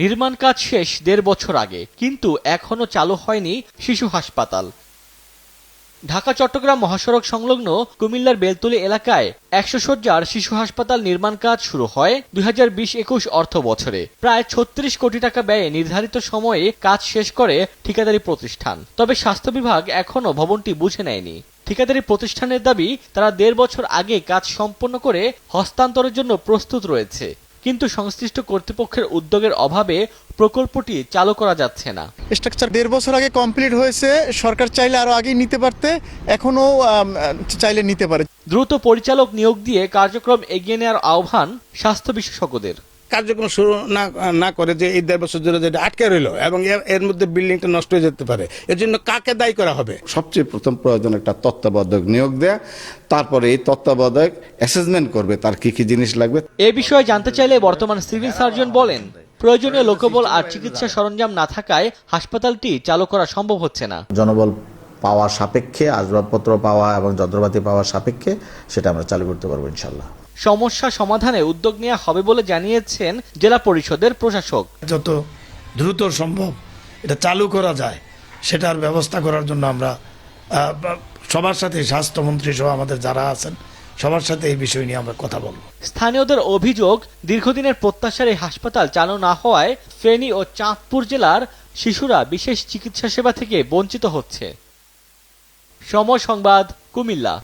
নির্মাণ কাজ শেষ ১.৫ বছর আগে, কিন্তু এখনো চালু হয়নি শিশু হাসপাতাল। ঢাকা চট্টগ্রাম মহাসড়ক সংলগ্ন কুমিল্লার বেলতলী এলাকায় ১০০ শয্যার শিশু হাসপাতাল নির্মাণ কাজ শুরু হয় ২০২০-২১ অর্থ বছরে। প্রায় ৩৬ কোটি টাকা ব্যয়ে নির্ধারিত সময়ে কাজ শেষ করে ঠিকাদারি প্রতিষ্ঠান। তবে স্বাস্থ্য বিভাগ এখনো ভবনটি বুঝে নেয়নি। ঠিকাদারি প্রতিষ্ঠানের দাবি, তারা ১.৫ বছর আগে কাজ সম্পন্ন করে হস্তান্তরের জন্য প্রস্তুত রয়েছে, কিন্তু সংশ্লিষ্ট কর্তৃপক্ষের উদ্যোগের অভাবে প্রকল্পটি চালু করা যাচ্ছে না। স্ট্রাকচার ১.৫ বছর আগে কমপ্লিট হয়েছে। সরকার চাইলে আরো আগেই নিতে পারতে, এখনো চাইলে নিতে পারে। দ্রুত পরিচালক নিয়োগ দিয়ে কার্যক্রম এগিয়ে নেওয়ার আহ্বান স্বাস্থ্য বিশেষজ্ঞদের। কার্যক্রম শুরু না করে যে এই ১.৫ বছর ধরে যেটা আটকে রইল এবং এর মধ্যে বিল্ডিংটা নষ্ট হয়ে যেতে পারে, এর জন্য কাকে দায়ী করা হবে? সবচেয়ে প্রথম প্রয়োজন একটা তত্ত্বাবধায়ক নিয়োগ দেয়া, তারপরে এই তত্ত্বাবধায়ক অ্যাসেসমেন্ট করবে তার কি কি জিনিস লাগবে। এ বিষয়ে জানতে চাইলে বর্তমান সিভিল সার্জন বলেন, প্রয়োজনীয় লোকবল আর চিকিৎসা সরঞ্জাম না থাকায় হাসপাতালটি চালু করা সম্ভব হচ্ছে না। জনবল পাওয়া সাপেক্ষে, আসবাবপত্র পাওয়া এবং যন্ত্রপাতি পাওয়া সাপেক্ষে সেটা আমরা চালু করতে পারবো ইনশাল্লাহ। সমস্যা সমাধানে উদ্যোগ নেওয়া হবে বলে জানিয়েছেন জেলা পরিষদের প্রশাসক। যত দ্রুত সম্ভব এটা চালু করা যায় সেটার ব্যবস্থা করার জন্য আমরা সবার সাথে, স্বাস্থ্যমন্ত্রী সহ আমাদের যারা আছেন সবার সাথে এই বিষয় নিয়ে আমরা কথা বলব। স্থানীয়দের অভিযোগ, দীর্ঘদিনের প্রত্যাশার এই হাসপাতাল চালু না হওয়ায় ফেনী ও চাঁদপুর জেলার শিশুরা বিশেষ চিকিৎসা সেবা থেকে বঞ্চিত হচ্ছে। সময় সংবাদ, কুমিল্লা।